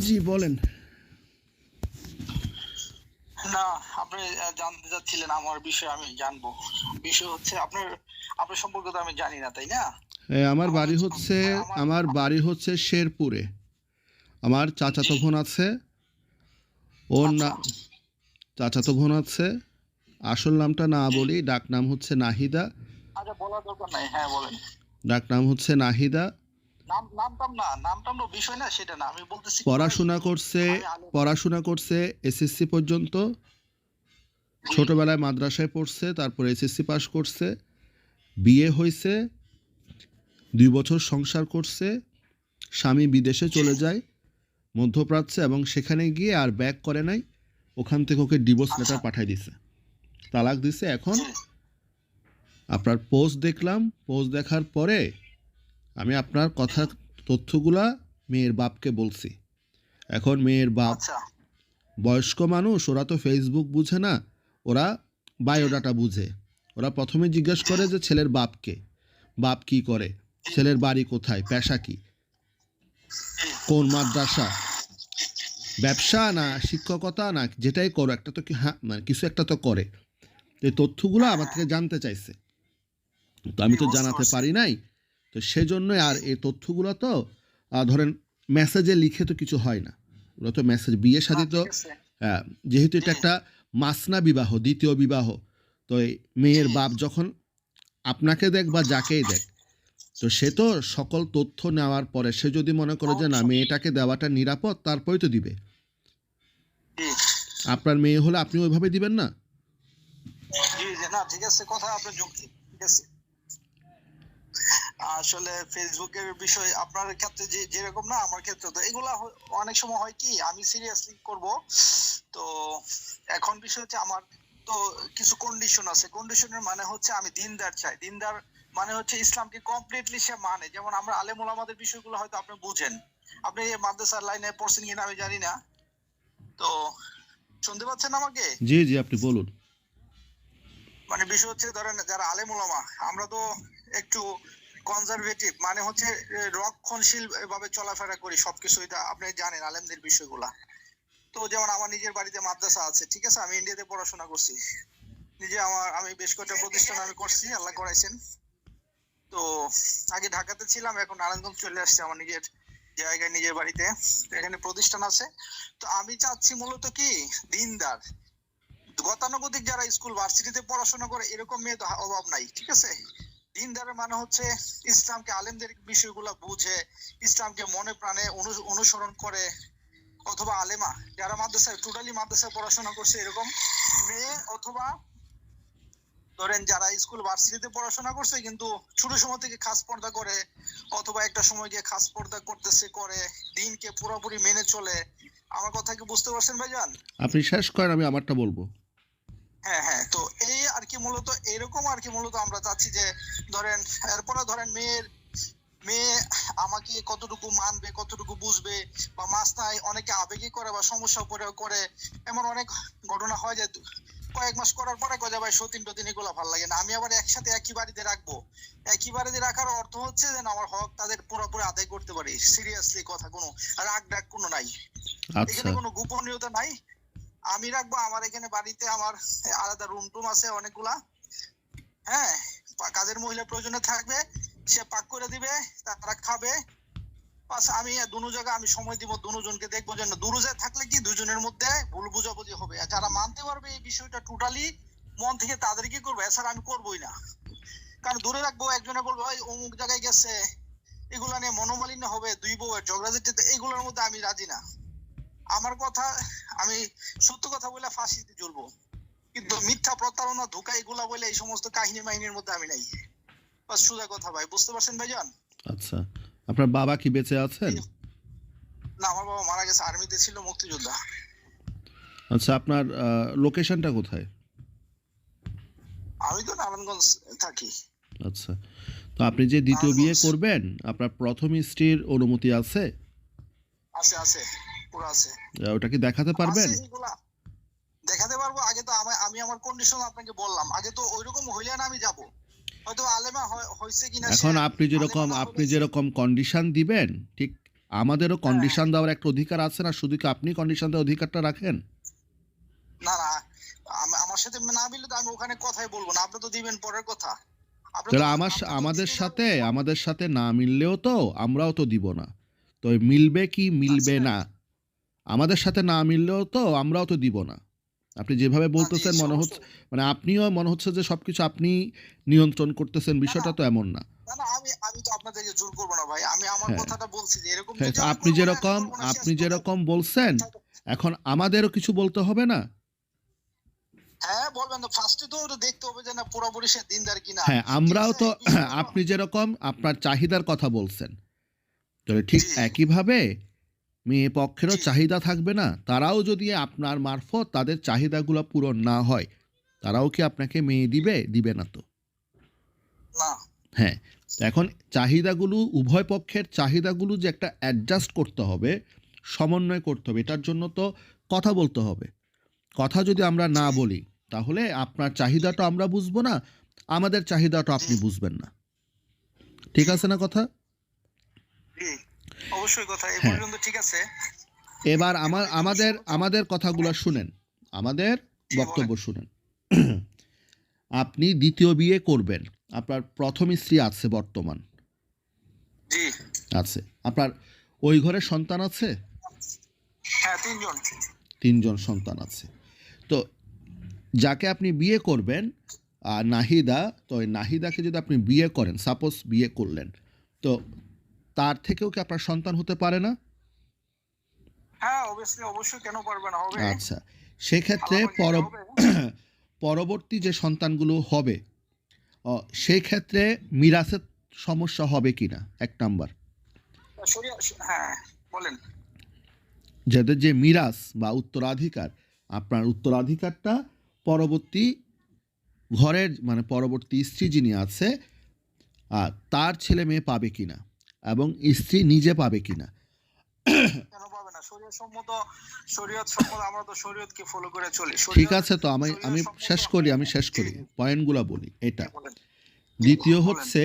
জি বলেন। না, আপনি জানতে চাচ্ছিলেন আমার বিষয়ে, আমি জানবো। বিষয় হচ্ছে আপনার সম্পর্কে তো আমি জানি না, তাই না? আমার আমাদের বাড়ি হচ্ছে আমার আমার বাড়ি হচ্ছে শেরপুরে। আমার চাচাতো জি, বোন আছে। ওর না আচ্ছা, চাচাতো বোন আছে। আসল নামটা না জি। বলি, ডাক নাম হচ্ছে নাহিদা। আচ্ছা, বলার দরকার নাই। হ্যাঁ, বলেন। ডাক নাম হচ্ছে নাহিদা। নামটাম না বিষয় না, সেটা না। আমি বলতেছি কি ভাই, পড়াশোনা করছে আমি আলেম। পড়াশোনা করছে এসএসসি পর্যন্ত। জি, ছোটবেলায় মাদ্রাসায় পড়ছে, তারপর এসএসসি পাস করছে। বিয়ে হয়েছে, 2 বছর সংসার করছে। স্বামী বিদেশে জি, চলে যায় মধ্যপ্রাচ্যে, এবং সেখানে গিয়ে আর ব্যাক করে নাই। ওখান থেকে ওকে ডিভোর্স আচ্ছা, লেটার পাঠিয়ে দিছে, তালাক দিছে। এখন জি, আপনার পোস্ট দেখলাম। পোস্ট দেখার পরে আমি আপনার কথা তথ্যগুলা মেয়ের বাপকে বলছি। এখন মেয়ের বাপ আচ্ছা, বয়স্ক মানুষ, ওরা তো ফেসবুক বুঝে না, ওরা জি, বায়োডাটা বুঝে। ওরা প্রথমে জিজ্ঞেস জি, করে যে ছেলের বাপকে, বাপ কি করে, জি, ছেলের বাড়ি কোথায়, পেশা কি, জি, কোন মাদ্রাসা, ব্যবসা না শিক্ষকতা, না যেটাই করো একটা তো হ্যাঁ মানে কিছু একটা তো করে। তো এই তথ্যগুলো হ্যাঁ, আমার হ্যাঁ, থেকে জানতে চাইছে, তো জি, আমি তো বুঝতে জানাতে পারছি। পারি নাই। তো সেজন্যই, জি, আর এই তথ্যগুলো তো ধরেন মেসেজে লিখে তো কিছু হয় না। ওগুলো তো মেসেজ, বিয়ে না, শাদী তো ঠিক আছে। যেহেতু জি, এটা একটা মাসনা বিবাহ, দ্বিতীয় বিবাহ। তো এই জি, মেয়ের বাপ যখন আপনাকে দেখ বা যাকেই দেখ, তো সে তো সকল তথ্য নেওয়ার পরে সে যদি মনে করে যে না অবশ্যই। মেয়েটাকে দেওয়াটা নিরাপদ, তারপরেই তো দিবে। জি, আপনার মেয়ে হলে আপনি ওইভাবে দিবেন না? জি, জি, না, ঠিক আছে, কথা আপনার যৌক্তিক। ঠিক আছে। আসলে ফেসবুকের বিষয় আপনার ক্ষেত্রে যেরকম না, আমার ক্ষেত্রে তো এগুলা অনেক সময় হয় কি, আমি সিরিয়াসলি করব। তো এখন বিষয় হচ্ছে আমার তো কিছু কন্ডিশন আছে। কন্ডিশনের মানে হচ্ছে আমি দিনদার চাই। দিনদার মানে হচ্ছে ইসলামকে কমপ্লিটলি সে মানে। যেমন আমরা আলেম ওলামাদের বিষয়গুলো হয়তো আপনি বুঝেন। আপনি মাদ্রাসার লাইনে পড়ছেন কিনা আমি জানি না। তো শুনতে পাচ্ছেন আমাকে? জি জি, আপনি বলুন। মানে বিষয় হচ্ছে, ধরেন যারা আলেম ওলামা, আমরা তো একটু কনজারভেটিভ, মানে হচ্ছে রক্ষণশীল ভাবে চলাফেরা করি সবকিছু। এটা আপনি জানেন আলেমদের বিষয়গুলা। তো যেমন আমার নিজের বাড়িতে মাদ্রাসা আছে, ঠিক আছে, আমি ইন্ডিয়াতে পড়াশোনা করছি। নিজে আমি বেশ কয়েকটা প্রতিষ্ঠান আমি করছি, আল্লাহ করাইছেন। তো আগে ঢাকাতে ছিলাম, এখন নারায়ণগঞ্জ চলে আসছে আমার নিজের জায়গায়, নিজের বাড়িতে। তো এখানে প্রতিষ্ঠান আছে। তো আমি চাচ্ছি মূলত কি, দিনদার গতানুগতিক যারা স্কুল ভার্সিটিতে পড়াশোনা করে এরকম মেয়ে তো অভাব নাই, ঠিক আছে। দিনদারের মানে হচ্ছে ইসলামকে, আলেমদের বিষয়গুলো বুঝে, ইসলামকে মনে প্রাণে অনুসরণ করে, অথবা আলেমা যারা মাদ্রাসায় টোটালি মাদ্রাসায় পড়াশোনা করছে এরকম মেয়ে, অথবা ধরেন যারা স্কুল ভার্সিটিতে পড়াশোনা করছে কিন্তু ছোট সময় থেকে খাস পর্দা করে, অথবা একটা সময় গিয়ে খাস পর্দা করতেছে, করে দিনকে পুরোপুরি মেনে চলে। আমার কথা কি বুঝতে পারছেন ভাইজান? আপনি শেষ করেন, আমি আমারটা বলবো। হ্যাঁ, হ্যাঁ, তো এই আর কি মূলত এরকম আর কি মূলত আমরা চাচ্ছি যে, ধরেন এরপরে ধরেন মেয়ে আমাকে কতটুকু মানবে, কতটুকু বুঝবে, বা মাস্তায় অনেকে আবেগী করে বা সমস্যা করে। এমন অনেক ঘটনা হয় যে কয়েক মাস করার পরে কয়ে ভাই সতীন টতিন এগুলো ভালো লাগে না। আমি আবার একসাথে একই বাড়িতে রাখবো। একই বাড়িতে রাখার অর্থ হচ্ছে যে আমার হক তাদের পুরোপুরি আদায় করতে পারি। সিরিয়াসলি কথা, কোনো রাগ ডাক কোনো নাই, এখানে আচ্ছা কোনো গোপনীয়তা নাই। আমি রাখবো আমার এখানে বাড়িতে, আমার আলাদা রুম টুম আছে অনেকগুলা। হ্যাঁ, কাজের মহিলা প্রয়োজনে থাকবে, সে পাক করে দিবে, তারা খাবে। বাস আমি দুনো জায়গায় আমি সময় দিব, দুজনকে দেখবো যেন দুরুজায় থাকলে কি দুজনের মধ্যে ভুল বুঝাবুঝি হবে। আর যারা মানতে পারবে এই বিষয়টা টোটালি মন থেকে, তাদেরকে করবো, এছাড়া আমি করবোই না। কারণ দূরে রাখবো, একজনে বলবো ভাই অমুক জায়গায় গেছে, এগুলা নিয়ে মনোমালিন্য হবে, দুই বউয়ের ঝগড়াঝাটি, এগুলোর মধ্যে আমি রাজি না। আমার কথা, আমি সত্য কথা বলে ফাঁসিতে ঝুলবো, কিন্তু মিথ্যা প্রতারণা ধোঁকা এগুলা বলে এই সমস্ত কাহিনী মাহিনীর মধ্যে আমি নাই। বাস সোজা কথা ভাই, বুঝতে পারছেন ভাইজান? আচ্ছা, আপনার বাবা কি বেঁচে আছেন? না, আমার বাবা মারা গেছে, আর্মিতে ছিল, মুক্তিযোদ্ধা। আচ্ছা, আপনার লোকেশনটা কোথায়? আমি তো নারায়ণগঞ্জ থাকি। আচ্ছা, তো আপনি যে দ্বিতীয় বিয়ে নারায়ণগঞ্জ করবেন, আপনার প্রথম স্ত্রীর অনুমতি আছে? আছে, আছে, পুরো আছে। ওটা কি দেখাতে আছে পারবেন? এগুলা দেখাতে পারবো। আগে তো আমি আমার কন্ডিশন আপনাকে বললাম, আগে তো ওইরকম হইলে না আমি যাব। হয়তো আলেমা হয়েছে কিনা সে, এখন আপনি আলেমা যেরকম না আপনি হলে সে। যেরকম কন্ডিশন দিবেন, ঠিক আমাদেরও হ্যাঁ। কন্ডিশন দেওয়ার একটা অধিকার আছে না, শুধু কি আপনি কন্ডিশন দেওয়ার অধিকারটা রাখেন? না না, আমার সাথে না মিললে তো আমি ওখানে কথাই বলবো না, আপনি তো দিবেন পরের কথা। আপনি তো তাহলে আপনি তো আমাদের দিতেই সাথে হবে। আমাদের সাথে না মিললেও তো আমরাও তো দিব না। তো মিলবে কি মিলবে আচ্ছা, না, আমাদের সাথে না মিললেও তো আমরাও তো দিব না। আপনি যেভাবে না বলতেছেন দিয়েছি মনে হচ্ছে, অবশ্যই। মানে আপনিও মনে হচ্ছে যে সবকিছু আপনি নিয়ন্ত্রণ করতেছেন, না না বিষয়টা তো এমন না। না না, আমি আমি তো আপনাদেরকে জোর করবো না ভাই, আমি আমার হ্যাঁ, কথাটা বলছি যে এরকম হ্যাঁ, যদি আমি আপনি করবো না, আমি যেরকম করবো না, শেষ আপনি কথা। যেরকম বলছেন, এখন আমাদেরও কিছু বলতে হবে না? হ্যাঁ বলবেন তো, ফার্স্টে তো ওটা দেখতে হবে যে না পুরোপুরি সে দিনদার কিনা। হ্যাঁ, ঠিক আমরাও আছে, তো এই বিষয়গুলো। আপনি যেরকম আপনার চাহিদার কথা বলছেন, তাহলে ঠিক জি একইভাবে মেয়ে পক্ষেরও জি চাহিদা থাকবে না? তারাও যদি আপনার মারফত তাদের চাহিদাগুলো পূরণ না হয়, তারাও কি আপনাকে মেয়ে দিবে? দিবে না তো। না। হ্যাঁ, তো এখন চাহিদাগুলো, উভয় পক্ষের চাহিদাগুলো যে একটা অ্যাডজাস্ট করতে হবে, সমন্বয় করতে হবে, এটার জন্য তো কথা বলতে হবে। কথা যদি আমরা না জি বলি, তাহলে আপনার চাহিদাটা আমরা বুঝবো না, আমাদের চাহিদাটা জি আপনি বুঝবেন না। ঠিক জি আছে না কথা? জি, অবশ্যই কথা এই হ্যাঁ, পর্যন্ত ঠিক আছে। এবার এখন একটু আমাদের বিষয় হচ্ছে, আমাদের কথাগুলো হ্যাঁ শুনেন, আমাদের জি বলেন। বক্তব্য শুনেন। আপনি দ্বিতীয় বিয়ে করবেন। আপনার প্রথম স্ত্রী আছে বর্তমান, জি আছে। আপনার ওই ঘরে সন্তান আছে? হ্যাঁ, তিনজন। ৩ জন সন্তান আছে। তো যাকে আপনি বিয়ে করবেন, নাহিদা, তো ওই নাহিদাকে যদি আপনি বিয়ে করেন, সাপোজ বিয়ে করলেন, তো তার থেকেও কি আপনার সন্তান হতে পারে না? হ্যাঁ অবশ্যই অবশ্যই, কেন পারবে না, হবে। আচ্ছা, সেক্ষেত্রে আল্লাহ পাক দিলে হবে। পরবর্তী যে সন্তানগুলো হবে, সেই ক্ষেত্রে মিরাসের সমস্যা হবে কিনা, ১ নাম্বার। শরিয়া, হ্যাঁ বলেন। যাদের যে মিরাস বা উত্তরাধিকার, আপনার উত্তরাধিকারটা পরবর্তী ঘরের, মানে পরবর্তী স্ত্রী যিনি আছে, তার ছেলে মেয়ে পাবে কিনা, এবং স্ত্রী নিজে পাবে কিনা। কেন পাবে না? শরীয়ত সম্মত, আমরা তো শরীয়তকে ফলো করে চলি। ঠিক শরীয়ত আছে, তো আমি শরীয়ত আমি সম্মত। শেষ করি, আমি শেষ জি করি, পয়েন্টগুলো বলি জি এটা। বলেন। জি দ্বিতীয় বলেন। হচ্ছে,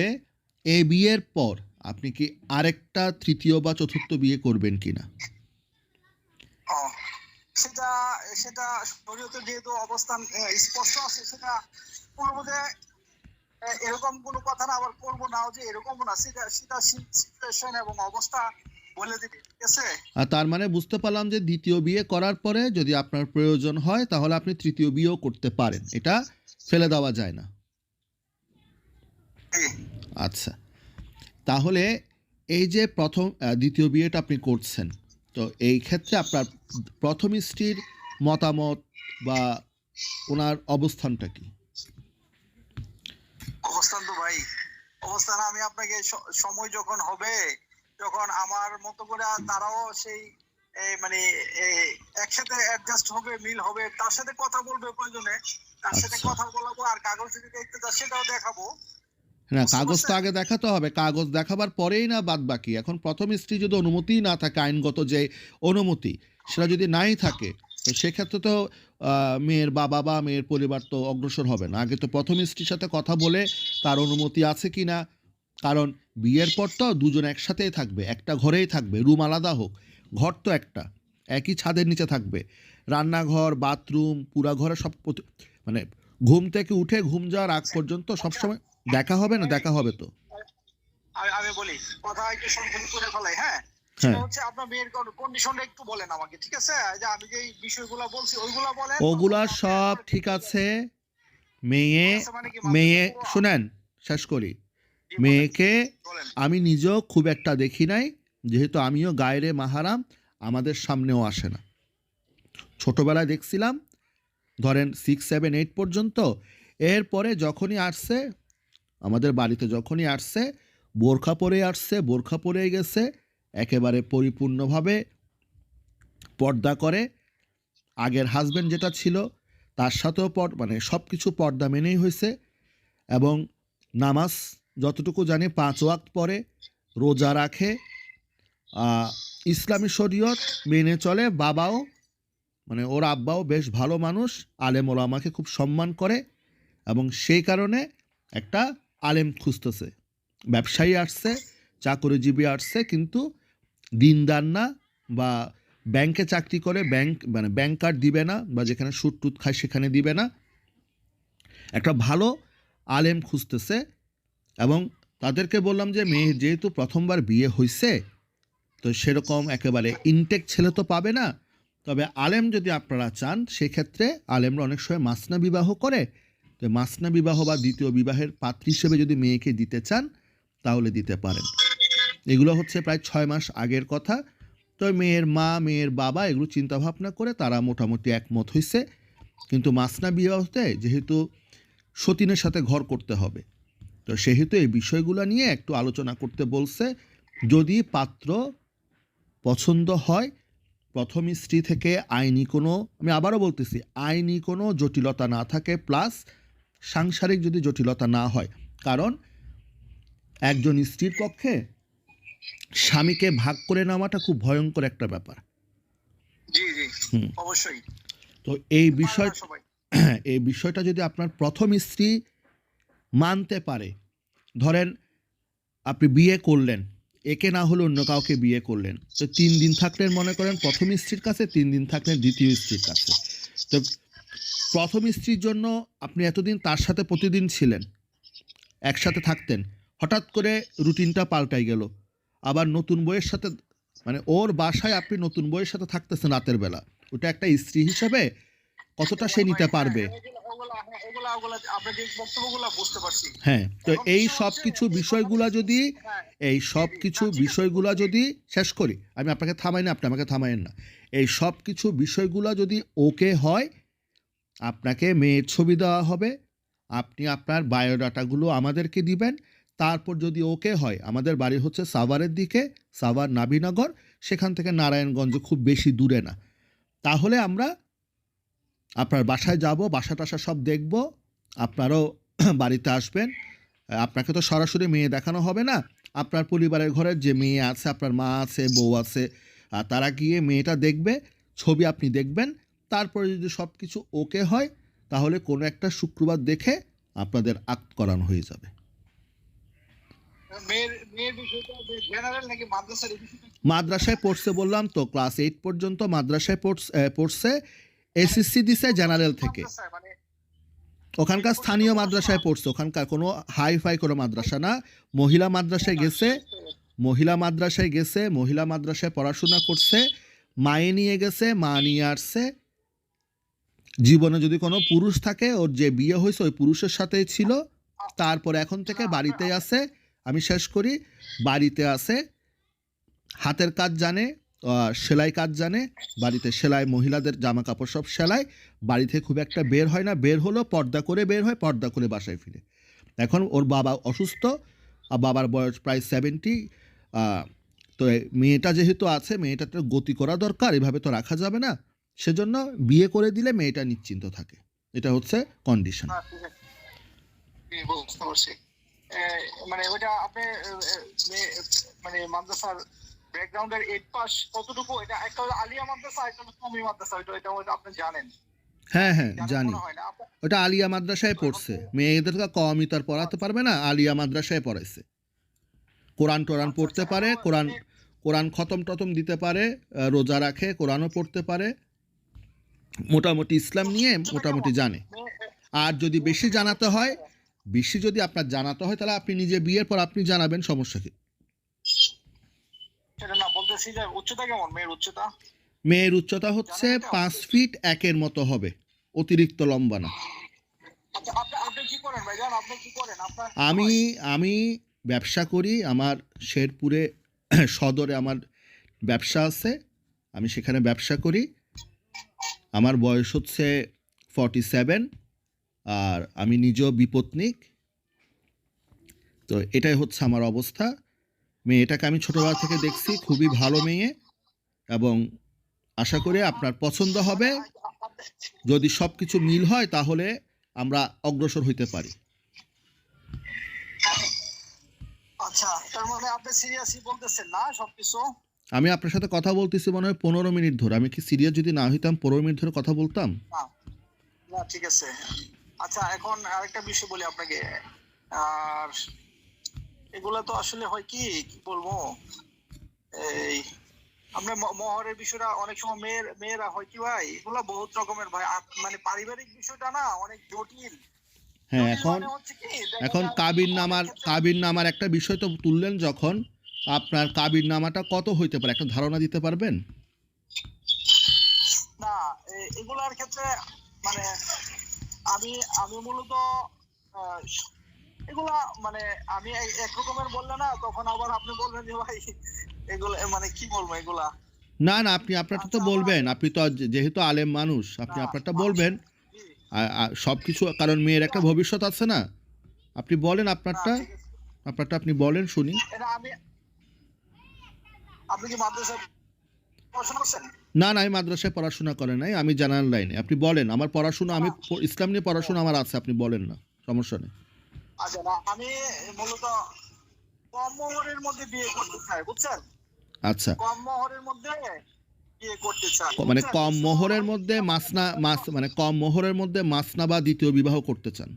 এই বিয়ের পর আপনি কি আরেকটা তৃতীয় বা চতুর্থ বিয়ে করবেন কিনা? ও, সেটা সেটা শরীয়তে যেহেতু অবস্থান স্পষ্ট আছে, সেটা করবো যে এরকম কোনো কথা না, আবার করবো নাও যে এরকম না, সেটা সেটা সিচুয়েশন এবং অবস্থা বলে দিবে, ঠিক আছে। আর তার মানে বুঝতে পারলাম যে দ্বিতীয় বিয়ে করার পরে যদি আপনার প্রয়োজন হয়, তাহলে আপনি তৃতীয় বিয়েও করতে পারেন, এটা ফেলে দেওয়া যায় না। জি আচ্ছা, তাহলে এই যে দ্বিতীয় বিয়েটা আপনি করছেন, তো এই ক্ষেত্রে আপনার প্রথম স্ত্রীর মতামত বা ওনার অবস্থানটা কি? অবস্থান তো ভাই, অবস্থান আমি আপনাকে সময় যখন হবে, যখন আমার মতো করে তারাও সেই মানে একসাথে অ্যাডজাস্ট হবে, মিল হবে, তার সাথে কথা বলবে প্রয়োজনে, তার সাথে আচ্ছা, কথা বলাবো, আর কাগজ যদি দেখতে চায় সেটাও দেখাবো। না, বুঝতে কাগজ তো পারছেন? আগে দেখাতে হবে, কাগজ দেখাবার পরেই না বাদ বাকি। এখন প্রথম স্ত্রী যদি অনুমতিই না থাকে, আইনগত যে অনুমতি, সেটা যদি নাই থাকে, তো সেক্ষেত্রে তো মেয়ের বাবা বা মেয়ের পরিবার তো অগ্রসর হবে না। আগে তো প্রথম স্ত্রীর সাথে কথা বলে তার অনুমতি আছে কি না, কারণ বিয়ের পর তো দুজন একসাথেই থাকবে, একটা ঘরেই থাকবে, রুম আলাদা হোক, ঘর তো একটা, একই ছাদের নিচে থাকবে, রান্নাঘর, বাথরুম, পুরা ঘরে সব মানে ঘুম থেকে উঠে ঘুম যাওয়ার আগ পর্যন্ত আচ্ছা, সবসময় দেখা হবে না, দেখা হবে তো। আমি বলি, কথা একটু সংক্ষেপ করে ফেলাই, হ্যাঁ। সেটা হ্যাঁ, হচ্ছে আপনার মেয়ের কন্ডিশনটা একটু বলেন আমাকে, ঠিক আছে, যে আমি যে বিষয়গুলো বলছি ওইগুলা বলেন, ওগুলা পাশাপাশি আপনি সব এরপরে ঠিক আছে। মেয়ে, ঠিক আছে মানে কি মানতেছে মেয়ে পুরো? শুনেন, শেষ করি। জি বলেন মেয়েকে বলেন। আমি নিজেও খুব একটা দেখি নাই, যেহেতু আমিও গায়রে মাহারাম, আমাদের সামনেও আসে না। ছোটবেলায় দেখছিলাম, ধরেন 6, 7, 8 পর্যন্ত। এরপরে যখনই আসছে, আমাদের বাড়িতে যখনই আসছে, বোরখা পরে আসছে, বোরখা পরে গেছে, একেবারে পরিপূর্ণভাবে পর্দা করে। আগের হাজবেন্ড যেটা ছিল, তার সাথেও মানে সব কিছু পর্দা মেনেই হয়েছে, এবং নামাজ যতটুকু জানি 5 ওয়াক্ত পড়ে, রোজা রাখে, ইসলামী শরীয়ত মেনে চলে। বাবাও, মানে ওর আব্বাও বেশ ভালো মানুষ, আলেম ওলামাকে খুব সম্মান করে, এবং সেই কারণে একটা আলেম খুঁজতেছে। ব্যবসায়ী আসছে, চাকরিজীবী আসছে, কিন্তু দিনদার না, বা ব্যাংকে চাকরি করে, ব্যাংক কার্ড দিবে না, বা যেখানে সুদ টুত খায় সেখানে দিবে না, একটা ভালো আলেম খুঁজতেছে। এবং তাদেরকে বললাম যে মেয়ে যেহেতু প্রথমবার বিয়ে হয়েছে, তো সেরকম একেবারে ইনটেক ছেলে তো পাবে না, তবে আলেম যদি আপনারা চান সেক্ষেত্রে আলেমরা অনেক সময় মাসনা বিবাহ করে, তো মাসনা বিবাহ বা দ্বিতীয় বিবাহের পাত্রী হিসেবে যদি মেয়েকে দিতে চান তাহলে দিতে পারেন। এগুলো হচ্ছে প্রায় 6 মাস আগের কথা। তো মেয়ের মা, মেয়ের বাবা এগুলো চিন্তাভাবনা করে তারা মোটামুটি একমত হয়েছে। কিন্তু মাসনা বিবাহতে যেহেতু সতীনের সাথে ঘর করতে হবে, তো সেহেতু এই বিষয়গুলো নিয়ে একটু আলোচনা করতে বলছে। যদি পাত্র পছন্দ হয়, প্রথম স্ত্রী থেকে আইনি কোনো, আমি আবারও বলতেছি, আইনি কোনো জটিলতা না থাকে, প্লাস সাংসারিক যদি জটিলতা না হয়। কারণ একজন স্ত্রীর পক্ষে স্বামীকে ভাগ করে নেওয়াটা খুব ভয়ঙ্কর একটা ব্যাপার। জি জি, হুম। অবশ্যই। তো এই পারে বিষয় না সবাই। এই বিষয়টা যদি আপনার প্রথম স্ত্রী মানতে পারে, ধরেন আপনি বিয়ে করলেন, একে না হলে অন্য কাউকে বিয়ে করলেন, তো 3 দিন থাকলেন মনে করেন প্রথম স্ত্রীর কাছে, 3 দিন থাকলেন দ্বিতীয় স্ত্রীর কাছে। তো প্রথম স্ত্রীর জন্য আপনি এতদিন তার সাথে প্রতিদিন ছিলেন, একসাথে থাকতেন, হঠাৎ করে রুটিনটা পাল্টাই গেল, আবার নতুন বইয়ের সাথে, মানে ওর বাসায় আপনি নতুন বইয়ের সাথে থাকতেছেন রাতের বেলা, ওটা একটা স্ত্রী হিসাবে কতটা সে নিতে পারবে? ওগুলা আপনার যে বক্তব্যগুলো বুঝতে পারছি। হ্যাঁ, তো এখন এই বিষয় সব হচ্ছে কিছু এই বিষয়গুলা যদি, হ্যাঁ, এই জি সব জি, কিছু না ঠিক আছে, বিষয়গুলা যদি শেষ করি, আমি আপনাকে থামাই না, আপনি আমাকে থামাইন না। এই সব কিছু বিষয়গুলা যদি ওকে হয়, আপনাকে মেয়ের ছবি দেওয়া হবে, আপনি আপনার বায়োডাটাগুলো আমাদেরকে দিবেন। তারপর যদি ওকে হয়, আমাদের বাড়ি হচ্ছে সাভারের দিকে, সাভার নাবিনগর, সেখান থেকে নারায়ণগঞ্জ খুব বেশি দূরে না। তাহলে আমরা আপনার বাসায় যাব, বাসা টাসা সব দেখব, আপনারও বাড়িতে আসবেন। আপনাকে তো সরাসরি মেয়ে দেখানো হবে না, আপনার পরিবারের ঘরের যে মেয়ে আছে, আপনার মা আছে, বউ আছে, তারা গিয়ে মেয়েটা দেখবে, ছবি আপনি দেখবেন। তারপরে যদি সব কিছু ওকে হয়, তাহলে কোনো একটা শুক্রবার দেখে আপনাদের আক্ট করানো হয়ে যাবে। মেয়ের মেয়ের বিষয়টা জেনারেল নাকি মাদ্রাসার এই বিষয়টা মাদ্রাসায় পড়ছে বললাম তো, ক্লাস 8 পর্যন্ত মাদ্রাসায় পড়ছে, এসএসসি দিছে জেনারেল থেকে। মাদ্রাসায় মানে ওখানকার স্থানীয় মাদ্রাসায় পড়ছে, ওখানকার কোনো হাই ফাই কোনো মাদ্রাসা না। মহিলা মাদ্রাসায় গেছে, মহিলা মাদ্রাসায় পড়াশোনা করছে, মায়ে নিয়ে গেছে, মা নিয়ে আসছে। জীবনে যদি কোনো পুরুষ থাকে, ওর যে বিয়ে হয়েছে ওই পুরুষের সাথেই ছিল। তারপর এখন থেকে বাড়িতেই আছে। আমি শেষ করি, বাড়িতে আছে, হাতের কাজ জানে, সেলাই কাজ জানে, বাড়িতে সেলাই, মহিলাদের জামা কাপড় সব সেলাই, বাড়ি থেকে খুব একটা বের হয় না, বের হলো পর্দা করে বের হয়, পর্দা করে বাসায় ফিরে। এখন ওর বাবা অসুস্থ, আর বাবার বয়স প্রায় 70। তো মেয়েটা যেহেতু আছে, মেয়েটাতে গতি করা দরকার, এভাবে তো রাখা যাবে না, সেজন্য বিয়ে করে দিলে মেয়েটা নিশ্চিন্ত থাকে। এটা হচ্ছে কন্ডিশন। বুঝতে পারছি। মানে ওইটা আপনি মানে মাদ্রাসার ব্যাকগ্রাউন্ডের 8 পাস কতটুকু, এটা একটা হলো আলিয়া মাদ্রাসা, একটা হলো কওমি মাদ্রাসা, এটা আপনি জানেন? হ্যাঁ হ্যাঁ, জানেন জানি। মনে হয় না আপনার। ওটা আলিয়া মাদ্রাসায় পড়ছে, মেয়েদের তো কওমি তো আর পড়াতে পারবে না, আলিয়া মাদ্রাসায় পড়াইছে। কোরআন টোরান আচ্ছা পড়তে আচ্ছা, পারে, এখন কোরআন কোরআন খতম টতম দিতে পারে, রোজা রাখে, কোরআনও পড়তে পারে, মোটামুটি ইসলাম নিয়ে উচ্চতা মোটামুটি কেমন? জানে। মেয়ে- আর যদি বেশি মেয়ের জানাতে উচ্চতা হয়, কেমন? বেশি যদি আপনার জানাতে হয়, তাহলে আপনি নিজে বিয়ের পর আপনি জানাবেন, সমস্যা কি? সেটা না বলতেছি যে উচ্চতা কেমন, মেয়ের উচ্চতা মেয়ের উচ্চতা হচ্ছে জানেন এটা? 5 ফিট 1 মতো হবে, অতিরিক্ত লম্বা না। আচ্ছা, আপনি আপনি কি করেন ভাইজান, আপনি কি করেন, আপনার কি আমি হয়? আমি ব্যবসা করি, আমার শেরপুরে সদরে আমার ব্যবসা আছে, আমি সেখানে ব্যবসা করি। আমার বয়স হচ্ছে 47, আর আমি নিজেও বিপত্নিক। তো এটাই হচ্ছে আমার অবস্থা। মেয়েটাকে আমি ছোটোবেলা থেকে দেখছি, খুবই ভালো মেয়ে, এবং আশা করি আপনার পছন্দ হবে। মানে যদি সব কিছু মিল হয় তাহলে আমরা অগ্রসর হইতে পারি। আচ্ছা, তার মানে আপনি সিরিয়াসলি বলতেছেন না সবকিছু? আমি আপনার সাথে কথা বলতেছি মনে হয় 15 মিনিট ধরে। আমি কি সিরিয়াস যদি না হইতাম 15 মিনিট ধরে কথা বলতাম? না না, ঠিক আছে। আচ্ছা, এখন আরেকটা বিষয় বলি আপনাকে। আর এগুলা তো আসলে হয় কি কি বলবো, এই আপনার মহরের বিষয়টা অনেক সময় মেয়েরা হয় কি ভাই, এগুলা বহুত রকমের ভাই, মানে পারিবারিক বিষয়টা না অনেক জটিল। হ্যাঁ, জটিল এখন মানে হচ্ছে কি, দেখা এখন যায় কাবিননামার অনেক ক্ষেত্রে কাবিননামার একটা বিষয় তো তুললেন যখন, আপনার কাবিননামাটা কত হইতে পারে একটা ধারণা দিতে পারবেন? না, এগুলার ক্ষেত্রে মানে আমি আমি মূলত আহ, এগুলা মানে আমি এক রকমের বললে না, তখন আবার আপনি বলবেন যে ভাই এগুলো মানে কি বলবো এগুলা। না, না, আপনি আপনারটা তো আচ্ছা আমার বলবেন। আপনি তো যেহেতু আলেম মানুষ, আপনি না আপনারটা মানুষের বলবেন। জি, সবকিছু, কারণ মেয়ের একটা এটা ভবিষ্যৎ আছে না? আপনি বলেন না আপনারটা। ঠিক আছে, আপনারটা আপনি বলেন শুনি। এটা আপনি কি মাদ্রাসায় পড়াশোনা করছেন? না, না, আমি মাদ্রাসায় পড়াশোনা করে নাই। আমি জেনারেল লাইনে। আপনি বলেন। আমার পড়াশোনা, আমি না, ইসলাম নিয়ে পড়াশোনা আমার আছে। আপনি বলেন না। সমস্যা নেই। আচ্ছা না, আমি মূলত কম মোহরের মধ্যে বিয়ে করতে চাই, বুঝছেন? আচ্ছা। কম মোহরের মধ্যে বিয়ে করতে চাই, মানে বুঝছেন? কম বেশি মোহর মোহরের হলে কি মধ্যে আমার মাসনা দেখা মাস যায়, মানে কম মোহরের মধ্যে মাসনা বা দ্বিতীয় বিবাহ করতে চান।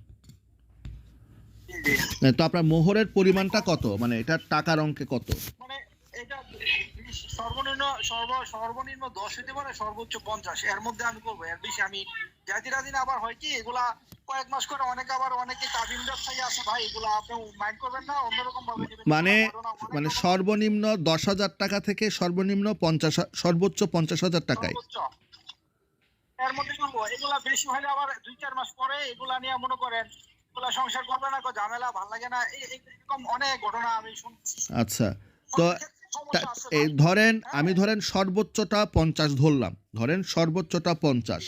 জি, জি। তো আপনার মোহরের পরিমাণটা কত? মানে এটার টাকার অঙ্কে কত? মানে এটা সর্বনিম্ন 10 হতে পারে, সর্বোচ্চ 50, এর মধ্যে আমি করবো, এর বেশি আমি যাইতে রাজি না। আবার হয় কি এগুলা কয়েক মাস করে অনেকে কাবিন ব্যবসায়ী আছে ভাই, এগুলা আপনি মাইন্ড করবেন না, অন্যরকম ভাবে নেবেন, মানে এগুলা ঘটনা অনেক মানে রকম। সর্বনিম্ন 10,000 টাকা থেকে সর্বনিম্ন 50, সর্বোচ্চ 50,000 টাকায়। সর্বোচ্চ এর মধ্যে করবো। এগুলা বেশি হলে আবার 2-4 মাস পরে এগুলা নিয়ে মনে করেন এগুলা সংসার করবে না, ঝামেলা ভাল লাগে না, এরকম অনেক ঘটনা আমি শুনছি। আচ্ছা। তো সব ক্ষেত্রে সমস্যা আছে এই ভাই, ধরেন, আমি হ্যাঁ। ধরেন সর্বোচ্চটা 50 ধরলাম। ধরেন সর্বোচ্চটা 50।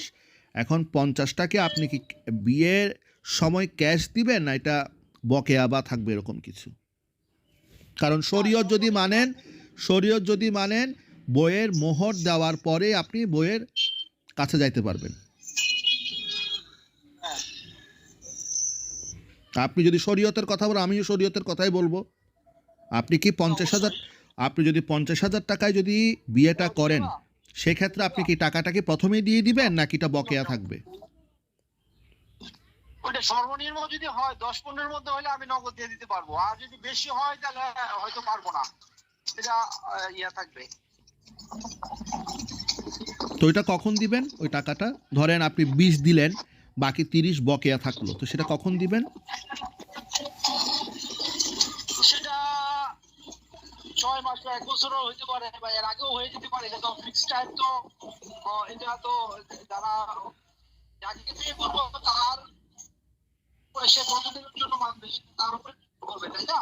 এখন 50টাকে আপনি কি বিয়ের সময় ক্যাশ দিবেন, না এটা বকেয়া বা থাকবে এরকম কিছু? কারণ না, শরীয়ত যদি মানেন, বইয়ের মোহর দেওয়ার পরে আপনি বইয়ের কাছে যাইতে পারবেন। হ্যাঁ, আপনি যদি শরীয়তের কথা বলেন, আমিও শরীয়তের কথাই বলবো। আপনি কি 50,000, অবশ্যই। আপনি যদি 50,000 টাকায় যদি বিয়েটা করেন, সেক্ষেত্রে আপনি কি টাকাটাকে প্রথমেই দিয়ে দিবেন, নাকি এটা বকেয়া থাকবে? ওইটা সর্বনিম্ন যদি হয় 10-15 মধ্যে হলে আমি নগদ দিয়ে দিতে পারবো, আর যদি বেশি হয় তাহলে হয়তো পারবো না, এটা ইয়া থাকবে। তো ওইটা কখন দিবেন ওই টাকাটা? ধরেন আপনি 20 দিলেন, বাকি 30 বকেয়া থাকলো, তো সেটা কখন দিবেন? সেটা 6 মাস বা 1 বছরও হইতে পারে, বা এর আগেও হয়ে যেতে পারে, এটা তো ফিক্স টাইম তো। এটা তো যারা যাকে বিয়ে করবো তার সে কতদিনের জন্য মানবে তার উপরে করবে, তাই না?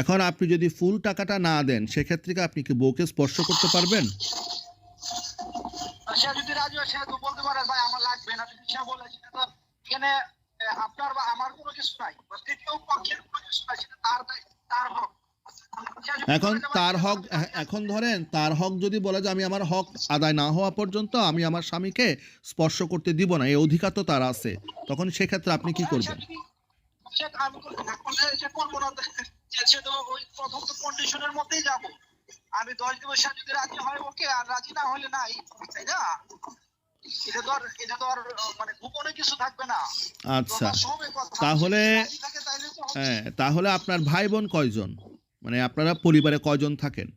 এখন আপনি যদি ফুল টাকাটা না দেন, সেক্ষেত্রে কি আপনি কি বউকে স্পর্শ করতে পারবেন? সে যদি রাজি হয় সে তো বলতে পারে ভাই আমার লাগবে না, যদি সে বলে সেটা তো এখানে আপনার বা আমার কোনো কিছু নাই, বা তৃতীয় পক্ষের কোনো কিছু নাই, সেটা তার হক। সে যদি এখন বলে যে ভাই তার বিয়ে হক, করতে রাজি এখন আছি, ধরেন তার হক যদি বলে যে আমি আমার হক আদায় না হওয়া পর্যন্ত আমি আমার স্বামীকে স্পর্শ করতে দিব না, এই অধিকার তো তার আছে, তখন সেক্ষেত্রে আপনি কি সে করবেন? যদি সে আমি করবো না, করলে সে করবো না, সে তো ওই প্রথম তো কন্ডিশনের মধ্যেই যাবো। আমি 10 দিবস সে যদি রাজি হয় ওকে, আর রাজি না হলে নাই, তাই না? এটা তো আর মানে গোপনে কিছু থাকবে না, আচ্ছা। প্রকাশ হবে কথা। সে তাহলে যদি রাজি থাকে তাইলে তো হবে। হ্যাঁ, তাহলে আপনার ভাই বোন কয়জন? মানে আপনারা পরিবারে কয়জন থাকেন?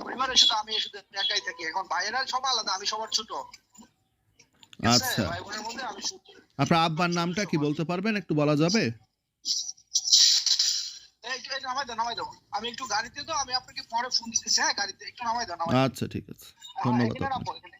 পরিবারের সাথে আমি শুধু একাই থাকি, এখন ভাইয়েরা সব আলাদা, আমি সবার ছোট, ঠিক আছে? আচ্ছা। ভাই বোনের মধ্যে আমি ছোট। আপনার আব্বার নামটা কি বলতে পারবেন? একটু বলা যাবে? এই নামাই দাও, আমি একটু গাড়িতে, তো আমি আপনাকে পরে ফোন দিতেছি, হ্যাঁ গাড়িতে একটু নামাই দাও। আচ্ছা, ঠিক আছে। ধন্যবাদ এখানে আপনাকে। রাখো।